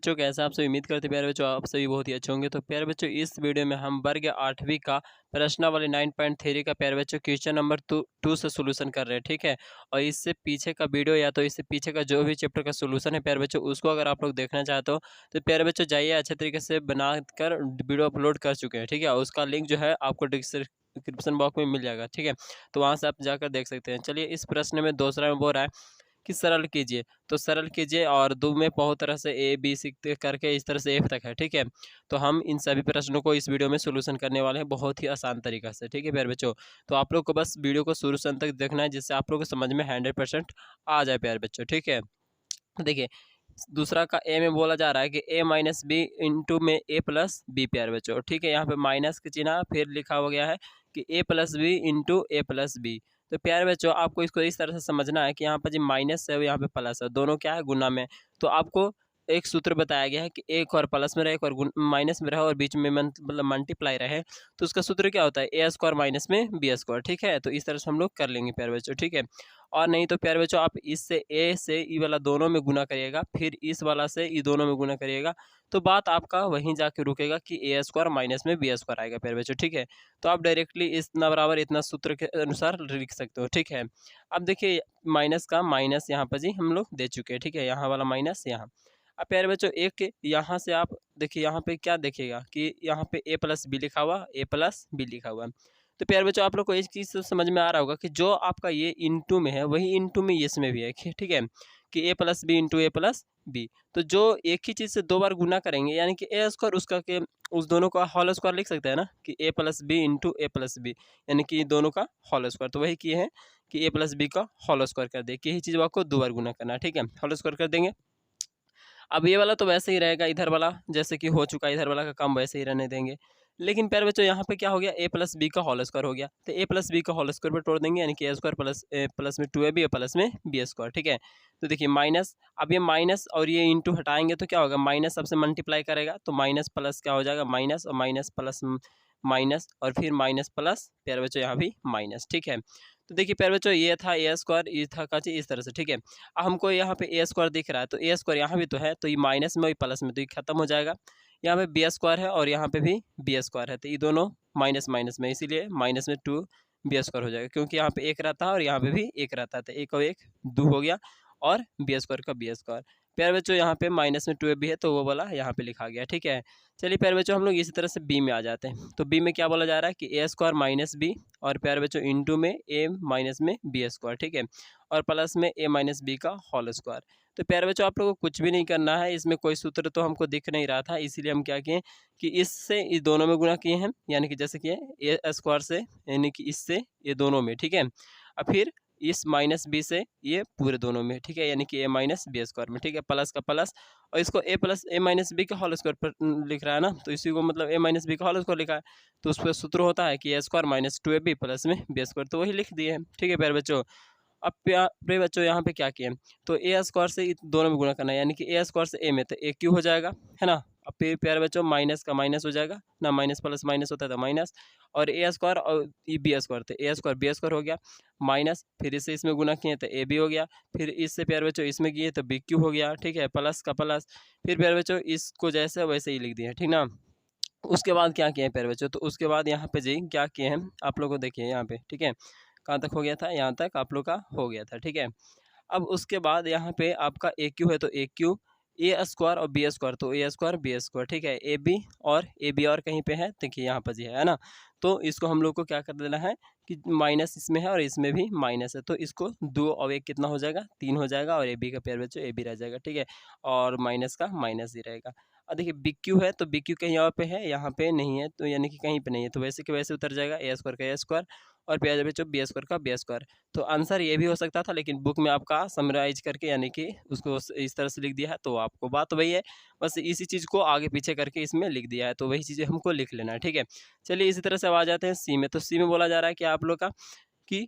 बच्चों, कैसे आप सभी? उम्मीद करते हैं प्यारे बच्चों आप सभी बहुत ही अच्छे होंगे। तो प्यारे बच्चों, इस वीडियो में हम वर्ग 8वीं का प्रश्नावली 9.3 का प्यारे बच्चों क्वेश्चन नंबर 2 से सोल्यूशन कर रहे हैं, ठीक है। और इससे पीछे का वीडियो या तो इससे पीछे का जो भी चैप्टर का सोल्यूशन है प्यारे बच्चों, उसको अगर आप लोग देखना चाहते हो तो प्यारे बच्चों जाइए, अच्छे तरीके से बनाकर वीडियो अपलोड कर चुके हैं, ठीक है। उसका लिंक जो है आपको डिस्क्रिप्शन बॉक्स में मिल जाएगा, ठीक है। तो वहाँ से आप जाकर देख सकते हैं। चलिए, इस प्रश्न में दूसरा में बोल रहा है कि सरल कीजिए, तो सरल कीजिए और दो में बहुत तरह से ए बी सी करके इस तरह से एफ तक है, ठीक है। तो हम इन सभी प्रश्नों को इस वीडियो में सोल्यूशन करने वाले हैं बहुत ही आसान तरीका से, ठीक है प्यारे बच्चों। तो आप लोग को बस वीडियो को शुरू से अंत तक देखना है, जिससे आप लोग को समझ में 100% आ जाए प्यारे बच्चों, ठीक है। देखिए, दूसरा का ए में बोला जा रहा है कि ए माइनस बी इंटू में ए प्लस बी प्यारे बच्चों, ठीक है। यहाँ पे माइनस का चिन्ह फिर लिखा हो गया है कि ए प्लस बी इंटू ए प्लस बी। तो प्यारे बच्चों, आपको इसको इस तरह से समझना है कि यहाँ पर जो माइनस है यहाँ पे प्लस है, दोनों क्या है गुना में। तो आपको एक सूत्र बताया गया है कि एक और प्लस में रहे, एक और माइनस में रहे और बीच में मतलब मल्टीप्लाई रहे, तो उसका सूत्र क्या होता है? ए स्क्वायर माइनस में बी स्क्वायर, ठीक है। तो इस तरह से हम लोग कर लेंगे प्यारे बच्चों, ठीक है। और नहीं तो प्यारे बच्चों, आप इससे ए से ई वाला दोनों में गुना करिएगा, फिर इस वाला से ई दोनों में गुना करिएगा, तो बात आपका वहीं जाके रुकेगा कि ए स्क्वायर माइनस में बी स्क्वायर आएगा प्यारे बच्चों, ठीक है। तो आप डायरेक्टली इतना बराबर इतना सूत्र के अनुसार लिख सकते हो, ठीक है। अब देखिए, माइनस का माइनस यहाँ पर जी हम लोग दे चुके हैं, ठीक है। यहाँ वाला माइनस यहाँ। अब प्यारे बच्चों, एक यहाँ से आप देखिए, यहाँ पे क्या देखिएगा कि यहाँ पे ए प्लस बी लिखा हुआ, ए प्लस बी लिखा हुआ है। तो प्यारे बच्चों, आप लोग को एक चीज़ तो समझ में आ रहा होगा कि जो आपका ये इंटू में है वही इंटू में इसमें भी है, ठीक है। कि ए प्लस बी इंटू ए प्लस बी। तो जो एक ही चीज़ से दो बार गुना करेंगे, यानी कि ए स्क्वायर उसका के उस दोनों का होल स्क्वायर लिख सकते हैं ना, कि ए प्लस बी इंटू ए प्लस बी, यानी कि दोनों का होल स्क्वायर। तो वही किए हैं कि ए प्लस बी का होल स्क्वायर कर दे, कि यही चीज़ आपको दो बार गुना करना है, ठीक है। होल स्क्वायर कर देंगे। अब ये वाला तो वैसे ही रहेगा, इधर वाला जैसे कि हो चुका है, इधर वाला का काम वैसे ही रहने देंगे। लेकिन प्यारे बच्चों, यहाँ पे क्या हो गया? ए प्लस बी का होल स्क्वायर हो गया, तो ए प्लस बी का होल स्क्वायर पे तोड़ देंगे, यानी कि A square plus A plus में 2ab और प्लस में बी स्क्वायर, ठीक है। तो देखिए माइनस, अब ये माइनस और ये इंटू हटाएंगे तो क्या होगा? माइनस सबसे मल्टीप्लाई करेगा तो माइनस प्लस क्या हो जाएगा? माइनस, और माइनस प्लस माइनस, और फिर माइनस प्लस प्यारे बच्चों यहाँ भी माइनस, ठीक है। तो देखिए प्यारे बच्चों, ये था ए स्क्वायर, ये था का चीज इस तरह से, ठीक है। अब हमको यहाँ पे ए स्क्वायर दिख रहा है, तो ए स्क्वायर यहाँ भी तो है, तो ये माइनस में और प्लस में, तो ये खत्म हो जाएगा। यहाँ पे बी स्क्वायर है और यहाँ पे भी बी स्क्वायर है, तो ये दोनों माइनस माइनस में, इसीलिए माइनस में 2 बी स्क्वायर हो जाएगा, क्योंकि यहाँ पे एक रहता है और यहाँ पे भी एक रहता है, तो एक और एक 2 हो गया, और बी स्क्वायर का बी स्क्वायर। प्यारे बच्चों, यहाँ पे माइनस में 2ab है, तो वो वाला यहाँ पे लिखा गया, ठीक है। चलिए प्यारे बच्चों, हम लोग इसी तरह से बी में आ जाते हैं। तो बी में क्या बोला जा रहा है कि ए स्क्वायर माइनस बी, और प्यारे बच्चों इंटू में ए माइनस में बी स्क्वायर, ठीक है। और प्लस में ए माइनस बी का होल स्क्वायर। तो प्यारे बच्चों, आप लोगों को कुछ भी नहीं करना है, इसमें कोई सूत्र तो हमको दिख नहीं रहा था, इसीलिए हम क्या किए कि इससे इस दोनों में गुना किए हैं, यानी कि जैसे किए ए स्क्वायर से, यानी कि इससे ये दोनों में, ठीक है। और फिर इस माइनस बी से ये पूरे दोनों में, ठीक है, यानी कि ए माइनस बी स्क्वायर में, ठीक है। प्लस का प्लस, और इसको ए प्लस ए माइनस बी का होल स्क्वायर पर लिख रहा है ना, तो इसी को मतलब ए माइनस बी का होल स्क्वायर लिखा है, तो उस पर सूत्र होता है कि A square minus 2ab plus में बी स्क्वायर, तो वही लिख दिए हैं, ठीक है प्यारे बच्चों। अब प्यारे बच्चों, यहाँ पे क्या किए, तो ए स्क्वायर से दोनों में गुना करना है, यानी कि ए स्क्वायर से ए में, तो ए क्यू हो जाएगा, है ना। अब फिर प्यारे बच्चों, माइनस का माइनस हो जाएगा ना, माइनस प्लस माइनस होता है तो माइनस, और ए स्क्वायर और ई बी स्क्वायर, तो ए स्क्वायर बी स्क्वायर हो गया माइनस, फिर इससे इसमें गुना किए तो ए बी हो गया, फिर इससे प्यारे बच्चों इसमें किए तो बी क्यू हो गया, ठीक है, प्लस का प्लस, फिर प्यारे बच्चों इसको जैसे वैसे ही लिख दिए, ठीक ना। उसके बाद क्या किए हैं प्यारे बच्चों, तो उसके बाद यहाँ पे जी क्या किए हैं आप लोग को देखिए यहाँ पे, ठीक है। कहाँ तक हो गया था? यहाँ तक आप लोग का हो गया था, ठीक है। अब उसके बाद यहाँ पे आपका ए क्यू है, तो ए क्यू ए स्क्वायर और बी स्क्वायर, तो ए स्क्वायर बी स्क्वायर, ठीक है। ए बी और कहीं पे है, देखिए यहाँ पर जी है ना। तो इसको हम लोग को क्या कर देना है कि माइनस इसमें है और इसमें भी माइनस है, तो इसको 2 और 1 कितना हो जाएगा? 3 हो जाएगा, और ए बी का पेयर बच्चों ए बी रह जाएगा, ठीक है। और माइनस का माइनस ही रहेगा। और देखिए बी क्यू है, तो बी क्यू कहीं और पे है, यहाँ पे नहीं है, तो यानी कि कहीं पे नहीं है, तो वैसे के वैसे उतर जाएगा, ए स्क्वायर का ए स्क्वायर, और प्यारे बच्चों बी स्क्वायर का बी स्क्वायर। तो आंसर ये भी हो सकता था, लेकिन बुक में आपका समराइज करके, यानी कि उसको इस तरह से लिख दिया है, तो आपको बात वही है, बस इसी चीज़ को आगे पीछे करके इसमें लिख दिया है, तो वही चीज़ें हमको लिख लेना है, ठीक है। चलिए इसी तरह से अब आ जाते हैं सी में। तो सी में बोला जा रहा है कि आप लोग का कि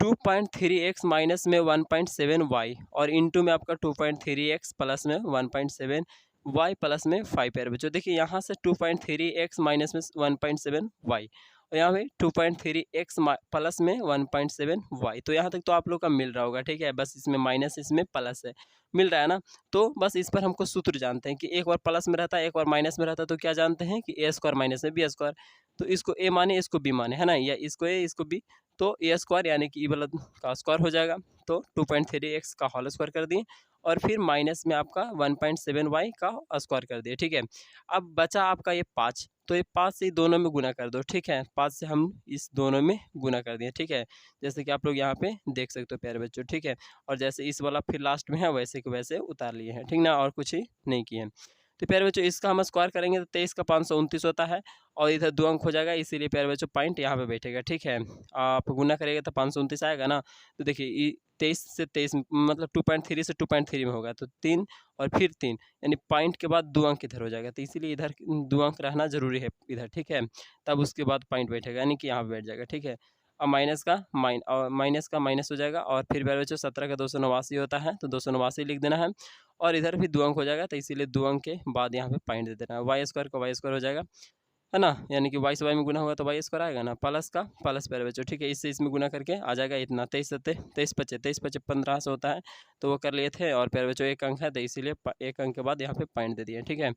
2.3x माइनस में 1.7y, और इंटू में आपका 2.3x प्लस में 1.7y प्लस में 5 प्यारे बच्चों। देखिए यहाँ से 2.3x माइनस में 1.7y, और यहाँ पे 2.3x प्लस में 1.7y। तो यहाँ तक तो आप लोग का मिल रहा होगा, ठीक है। बस इसमें माइनस इसमें प्लस है, मिल रहा है ना। तो बस इस पर हमको सूत्र जानते हैं कि एक बार प्लस में रहता है एक बार माइनस में रहता है, तो क्या जानते हैं कि ए स्क्वायर माइनस में बी स्क्वायर। तो इसको ए माने इसको बी माने, है ना, या इसको ए इसको बी, तो ए स्क्वायर यानी कि ई वाला का स्क्वायर हो जाएगा। तो 2.3x का होल स्क्वायर कर दिए और फिर माइनस में आपका 1.7y का स्क्वायर कर दिए, ठीक है। अब बचा आपका ये 5, तो ये 5 से दोनों में गुना कर दो, ठीक है। 5 से हम इस दोनों में गुना कर दिए, ठीक है, जैसे कि आप लोग यहाँ पे देख सकते हो प्यारे बच्चों, ठीक है। और जैसे इस वाला फिर लास्ट में है वैसे के वैसे उतार लिए हैं, ठीक ना, और कुछ ही नहीं किए हैं। तो प्यारे बच्चों इसका हम स्क्वायर करेंगे तो 23 का 529 होता है और इधर 2 अंक हो जाएगा, इसीलिए प्यारे बच्चों पॉइंट यहाँ पे बैठेगा, ठीक है। आप गुना करेंगे तो 529 आएगा ना। तो देखिए 23 से 23 मतलब 2.3 से 2.3 में होगा, तो 3 और फिर 3 यानी पॉइंट के बाद 2 अंक इधर हो जाएगा, तो इसीलिए इधर 2 अंक रहना जरूरी है इधर, ठीक है। तब उसके बाद पॉइंट बैठेगा यानी कि यहाँ पे बैठ जाएगा, ठीक है। अब माइनस का माइनस हो जाएगा और फिर प्यारे बच्चों 17 का 289 होता है, तो 289 लिख देना है और इधर भी 2 अंक हो जाएगा, तो इसीलिए 2 अंक के बाद यहाँ पे पॉइंट दे देना है। वाई स्क्वायर का वाई स्क्वायर हो जाएगा, है ना, यानी कि वाई से वाई में गुना होगा तो वाई स्क्वायर आएगा ना, प्लस का प्लस प्यारे बच्चों, ठीक है। इससे इसमें गुना करके आ जाएगा इतना 23 पचे 15 से होता है, तो वो कर लिए थे और प्यारे बच्चों 1 अंक है, तो इसीलिए 1 अंक के बाद यहाँ पे पॉइंट दे दिए, ठीक है।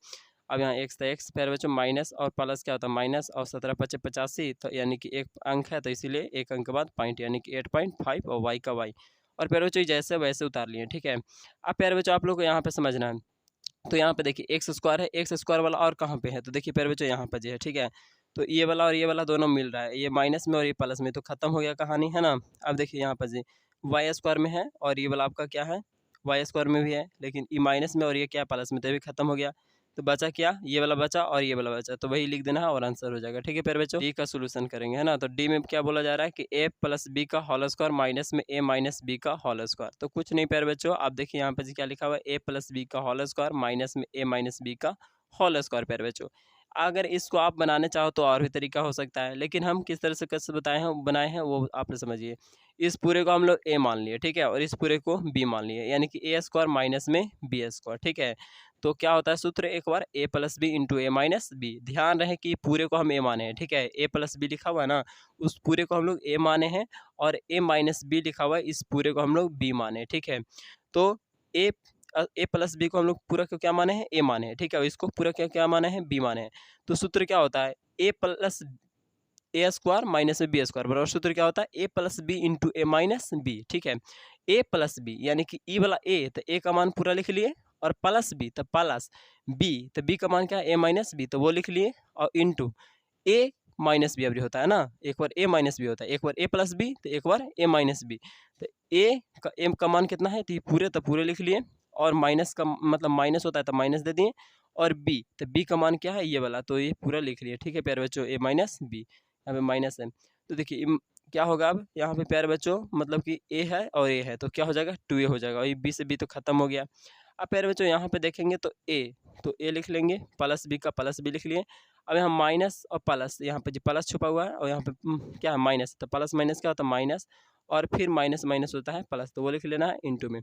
अब यहाँ एक्स था एक्स प्यारे बच्चों माइनस और प्लस क्या होता है माइनस और 17 पचे 85, तो यानी कि 1 अंक है, तो इसीलिए 1 अंक के बाद पॉइंट यानी कि 8.5 और वाई का वाई, और प्यारे बच्चों जैसे वैसे उतार लिए, ठीक है। अब प्यारे बच्चों आप लोग को यहाँ पे समझना है, तो यहाँ पे देखिए एक्स स्क्वायर है, एक्स स्क्वायर वाला और कहाँ पे है, तो देखिए प्यारे बच्चों यहाँ पर जो है, ठीक है। तो ये वाला और ये वाला दोनों मिल रहा है, ये माइनस में और ये प्लस में, तो खत्म हो गया कहानी, है ना। अब देखिए यहाँ पर जी वाई स्क्वायर में है और ये वाला आपका क्या है वाई स्क्वायर में भी है, लेकिन ये माइनस में और ये क्या प्लस में, तो ये भी खत्म हो गया। तो बचा क्या, ये वाला बचा और ये वाला बचा, तो वही लिख देना है और आंसर हो जाएगा, ठीक है प्यारे बच्चों। डी का सोल्यूशन करेंगे, है ना। तो डी में क्या बोला जा रहा है कि ए प्लस बी का होल स्क्वायर माइनस में ए माइनस बी का होल स्क्वायर। तो कुछ नहीं प्यारे बच्चों, आप देखिए यहाँ पे जी क्या लिखा हुआ है, ए प्लस बी का होल स्क्वायर माइनस में ए माइनस बी का होल स्क्वायर प्यारे बच्चों। अगर इसको आप बनाने चाहो तो और भी तरीका हो सकता है, लेकिन हम किस तरह से कैसे बनाए हैं वो आप समझिए। इस पूरे को हम लोग ए मान लिए, ठीक है, और इस पूरे को बी मान लिए, यानी कि ए स्क्वायर माइनस में बी स्क्वायर, ठीक है। तो क्या होता है सूत्र, एक बार ए प्लस बी इंटू ए माइनस बी, ध्यान रहे कि पूरे को हम ए माने हैं, ठीक है। ए प्लस बी लिखा हुआ है ना, उस पूरे को हम लोग ए माने हैं, और ए माइनस बी लिखा हुआ है, इस पूरे को हम लोग बी माने, ठीक है। तो ए ए प्लस बी को हम लोग पूरा को क्या माने हैं, ए माने हैं, ठीक है, इसको पूरा क्या क्या माने हैं, बी माने हैं। तो सूत्र क्या होता है, ए प्लस ए स्क्वायर माइनस में बी स्क्वायर बराबर सूत्र क्या होता है, ए प्लस बी इंटू ए माइनस बी, ठीक है। ए प्लस बी यानी कि ई वाला ए, तो ए का मान पूरा लिख लिए, और प्लस बी तो प्लस बी, तो बी का मान क्या है ए माइनस बी, तो वो लिख लिए, और इंटू ए माइनस बी अभी होता है ना, एक बार ए माइनस बी होता है, एक बार ए प्लस बी तो एक बार ए माइनस बी। तो ए का मान कितना है, तो ये पूरे तो पूरे लिख लिए, और माइनस का मतलब माइनस होता है तो माइनस दे दिए, और बी तो बी का मान क्या है ये वाला, तो ये पूरा लिख लिए, ठीक है प्यारे बच्चों, ए माइनस बी, यहाँ पे माइनस है। तो देखिए क्या होगा अब यहाँ पे प्यारे बच्चों, मतलब कि ए है और ए है, तो क्या हो जाएगा 2a हो जाएगा, और ये बी से बी तो खत्म हो गया। अब प्यारे बच्चों यहाँ पे देखेंगे तो ए लिख लेंगे, प्लस बी का प्लस बी लिख लिए। अब यहाँ माइनस और प्लस, यहाँ पे जो प्लस छुपा हुआ है, और यहाँ पे क्या है माइनस, तो प्लस माइनस क्या होता है माइनस, और फिर माइनस माइनस होता है प्लस, तो वो लिख लेना है इंटू में।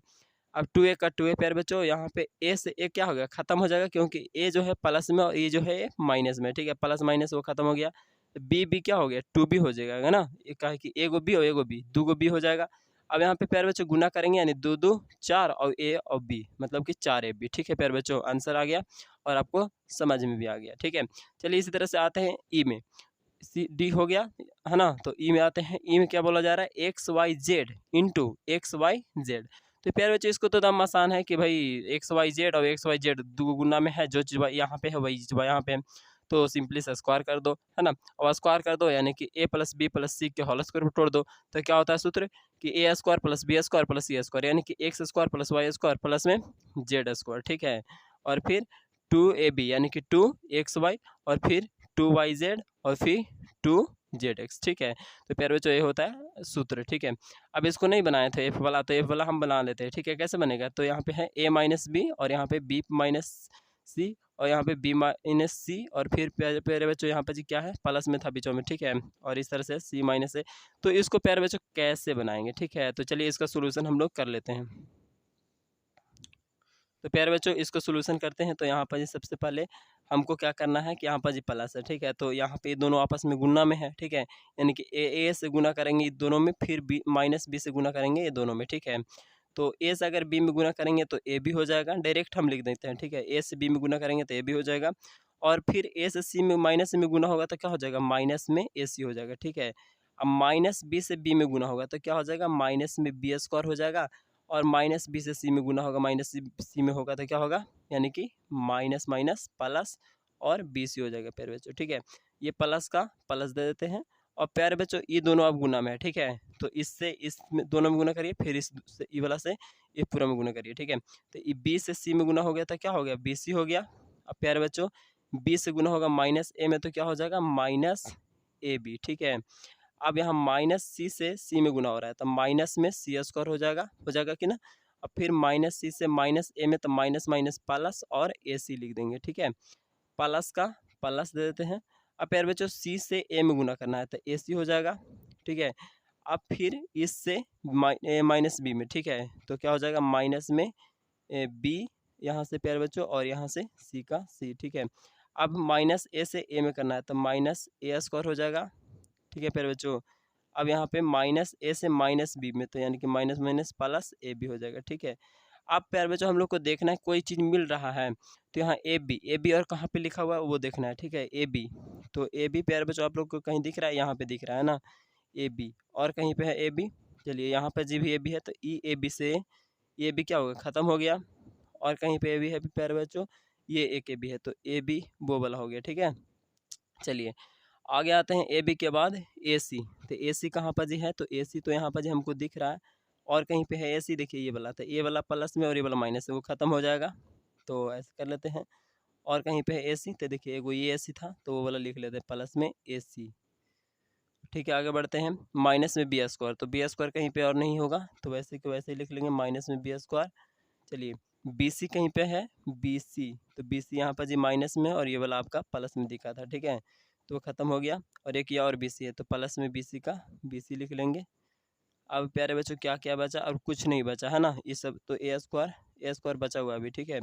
अब 2a का 2a प्यारे बच्चों, यहाँ पे ए से ए क्या हो गया खत्म हो जाएगा, क्योंकि ए जो है प्लस में और ए जो है माइनस में, ठीक है, प्लस माइनस वो खत्म हो गया। बी क्या हो गया 2b हो जाएगा, है ना, एक कहा कि एगो बी और एगो बी, 2 बी हो जाएगा। अब यहाँ पे प्यारे बच्चों गुना करेंगे, यानी 2 2 4 और ए और बी मतलब कि 4ab, ठीक है प्यारे बच्चों, आंसर आ गया और आपको समझ में भी आ गया, ठीक है। चलिए इसी तरह से आते हैं ई में, सी डी हो गया, है ना। तो ई में आते हैं, ई में क्या बोला जा रहा है X Y Z into X Y Z. तो प्यारे बच्चों इसको तो दम आसान है कि भाई एक्स वाई जेड और एक्स वाई जेड दो गुना में है, जो चीज़ यहाँ पे है वही चीज़ यहाँ पे है, तो सिंपली से स्क्वायर कर दो, है ना, और स्क्वायर कर दो यानी कि ए प्लस बी प्लस सी के होल स्क्वायर पर तोड़ दो। तो क्या होता है सूत्र कि A square plus B square plus C square, यानी कि X square plus Y square plus में जेड स्क्वायर, ठीक है। और फिर 2ab यानी कि 2xy और फिर 2yz और फिर 2zx, ठीक है। तो प्यारे बच्चों ये होता है सूत्र, ठीक है। अब इसको नहीं बनाए थे एफ वाला, तो एफ वाला हम बना लेते हैं, ठीक है। कैसे बनेगा, तो यहाँ पे है a माइनस बी और यहाँ पे b माइनस सी और यहाँ पे b माइनस सी, और फिर प्यारे बच्चों यहाँ पे जी क्या है प्लस में था बीचों में, ठीक है, और इस तरह से c माइनस है। तो इसको प्यारे बच्चों कैसे बनाएंगे, ठीक है। तो चलिए इसका सोल्यूशन हम लोग कर लेते हैं। तो प्यारे बच्चों इसको सोल्यूशन करते हैं, तो यहाँ पर सबसे पहले हमको क्या करना है कि यहाँ पर जी प्लस है, ठीक है। तो यहाँ पे ये दोनों आपस में गुणा में है, ठीक है। यानी कि ए से गुना करेंगे दोनों में, फिर बी माइनस बी से गुना करेंगे ये दोनों में, ठीक है। तो ए से अगर बी में गुना करेंगे तो ए भी हो जाएगा, डायरेक्ट हम लिख देते हैं, ठीक है। ए से बी में गुना करेंगे तो ए भी हो जाएगा, और फिर ए से सी में माइनस में गुना होगा तो क्या हो जाएगा, माइनस में ए सी हो जाएगा, ठीक है। अब माइनस बी से बी में गुना होगा तो क्या हो जाएगा, माइनस में बी स्क्वायर हो जाएगा, और माइनस बी से सी में गुना होगा, माइनस सी में होगा तो क्या होगा, यानी कि माइनस माइनस प्लस और बी सी हो जाएगा प्यारे बच्चों, ठीक है। ये प्लस का प्लस दे देते हैं, और प्यारे बच्चों ये दोनों अब गुना में है, ठीक है। तो इससे इस दोनों में गुना करिए, फिर इस ये वाला से ये पूरा में गुना करिए, ठीक है। तो ये बी से सी में गुना हो गया तो क्या हो गया, बी सी हो गया। अब प्यारे बच्चों बी से गुना होगा माइनस ए में तो क्या हो जाएगा, माइनस ए बी, ठीक है। अब यहाँ माइनस सी से सी में गुना हो रहा है तो माइनस में सी स्क्वायर हो जाएगा कि ना। अब फिर माइनस सी से माइनस ए में तो माइनस माइनस प्लस और ए सी लिख देंगे, ठीक है। प्लस का प्लस दे देते हैं। अब प्यारे बच्चों सी से ए में गुना करना है तो ए सी हो जाएगा, ठीक है। अब फिर इससे माइनस बी में, ठीक है। तो क्या हो जाएगा, माइनस में बी यहाँ से प्यारे बच्चों, और यहाँ से सी का सी, ठीक है। अब माइनस ए से ए में करना है तो माइनस ए स्क्वायर हो जाएगा, ठीक है प्यारे बच्चों। अब यहाँ पे माइनस ए से माइनस बी में तो यानी कि minus minus plus A B हो जाएगा, ठीक है। अब प्यारे बच्चों हम लोग को देखना है कोई चीज़ मिल रहा है तो यहाँ ए बी और कहाँ पे लिखा हुआ है वो देखना है, ठीक है। ए बी, तो ए बी प्यारे बच्चों आप लोग को कहीं दिख रहा है, यहाँ पे दिख रहा है ना ए बी, और कहीं पे है ए बी। चलिए यहाँ पे जी भी ए बी है तो ई ए बी से ए बी क्या होगा, ख़त्म हो गया, और कहीं पे ए बी है प्यारे बच्चों, ये एक ए बी है तो ए बी वो वाला हो गया, ठीक है। चलिए आगे आते हैं ए बी के बाद ए सी, तो ए सी कहाँ पर जी है, तो ए सी तो यहाँ पर जी हमको दिख रहा है, और कहीं पे है ए सी, देखिए ये वाला, तो ये वाला प्लस में और ये वाला माइनस में, वो ख़त्म हो जाएगा, तो ऐसे कर लेते हैं। और कहीं पे है ए सी, तो देखिए एगो ये ए सी था तो वो वाला लिख लेते हैं प्लस में ए सी, ठीक है। आगे बढ़ते हैं, माइनस में बी स्क्वायर, तो बी स्क्वायर कहीं पे और नहीं होगा तो वैसे के वैसे ही लिख लेंगे माइनस में बी स्क्वायर। चलिए बी सी कहीं पे है, बी सी, तो बी सी यहाँ पर जी माइनस में और ये वाला आपका प्लस में दिखा था, ठीक है। तो वो ख़त्म हो गया, और एक ये और बी सी है तो प्लस में बी सी का बी सी लिख लेंगे। अब प्यारे बच्चों क्या क्या बचा, अब कुछ नहीं बचा है ना, ये सब तो ए स्क्वायर बचा हुआ अभी, ठीक है।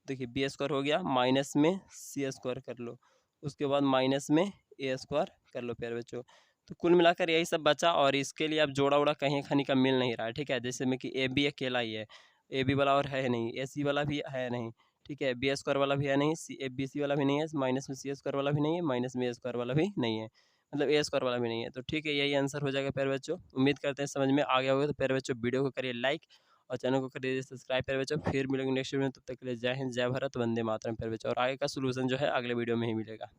देखिए बी स्क्वायर हो गया, माइनस में सी स्क्वायर कर लो, उसके बाद माइनस में ए स्क्वायर कर लो प्यारे बच्चों। तो कुल मिलाकर यही सब बचा, और इसके लिए अब जोड़ा उड़ा कहीं खनी का मिल नहीं रहा है, ठीक है। जैसे में कि ए बी अकेला ही है, ए बी वाला और है नहीं, ए सी वाला भी है नहीं, ठीक है। बी स्क्वायर वाला भी है नहीं, सी ए बी सी वाला भी नहीं है, माइनस में सी स्क्वायर वाला भी नहीं है, माइनस में ए स्क्वायर वाला भी नहीं है, मतलब ए स्क्वायर वाला भी नहीं है। तो ठीक है, यही आंसर हो जाएगा प्यारे बच्चों। उम्मीद करते हैं समझ में आ गया होगा। तो प्यारे बच्चों वीडियो को करिए लाइक और चैनल को करिए सब्सक्राइब प्यारे बच्चों। फिर मिलेंगे नेक्स्ट वीडियो में, तब तक के लिए जय हिंद जय भारत वंदे मातरम प्यारे बच्चों। और आगे का सोल्यूशन जो है अगले वीडियो में ही मिलेगा।